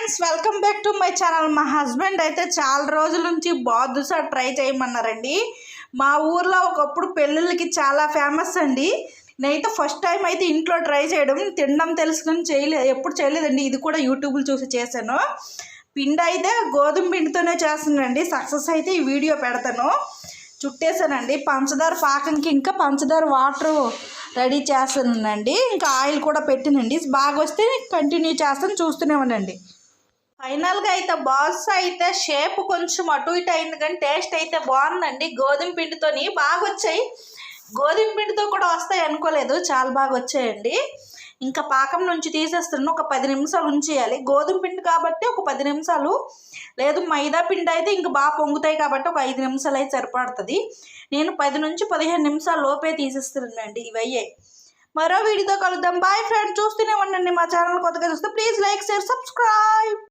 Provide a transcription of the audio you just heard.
Friends, welcome back to my channel. మా husband అయితే చాలా రోజుల నుంచి బాదుషా ట్రై చేయమన్నారండి. మా ఊర్లో ఒకప్పుడు పెళ్ళిళ్ళకి చాలా ఫేమస్ అండి. నేనైతే ఫస్ట్ టైం అయితే ఇంట్లో ట్రై చేయడం, తినడం తెలుసుకుని ఎప్పుడు చేయలేదండి. ఇది కూడా యూట్యూబ్లో చూసి చేశాను. పిండి అయితే గోధుమ పిండితోనే చేస్తానండి. సక్సెస్ అయితే ఈ వీడియో పెడతాను. చుట్టేసానండి పంచదార పాకంకి, ఇంకా పంచదార వాటర్ రెడీ చేస్తానండి. ఇంకా ఆయిల్ కూడా పెట్టినండి. బాగా వస్తే కంటిన్యూ చేస్తాను, చూస్తూనే ఉండండి. ఫైనల్గా అయితే బాస్ అయితే షేప్ కొంచెం అటు ఇటు అయింది, కానీ టేస్ట్ అయితే బాగుందండి. గోధుమ పిండితోని బాగా వచ్చాయి. గోధుమ పిండితో కూడా వస్తాయి అనుకోలేదు, చాలా బాగా వచ్చాయండి. ఇంకా పాకం నుంచి తీసేస్తున్నాను. ఒక 10 నిమిషాలు ఉంచేయాలి. గోధుమ పిండి కాబట్టి ఒక 10 నిమిషాలు, లేదు మైదా పిండి అయితే ఇంకా బాగా పొంగుతాయి కాబట్టి ఒక 5 నిమిషాలు అయితే సరిపడుతుంది. నేను 10 నుంచి 15 నిమిషాల లోపే తీసేస్తున్నానండి. ఇవయ్యే మరో వీడియోతో కలుద్దాం. బాయ్ ఫ్రెండ్స్, చూస్తూనే ఉండండి. మా ఛానల్ కొత్తగా చూస్తే ప్లీజ్ లైక్, షేర్, సబ్స్క్రైబ్.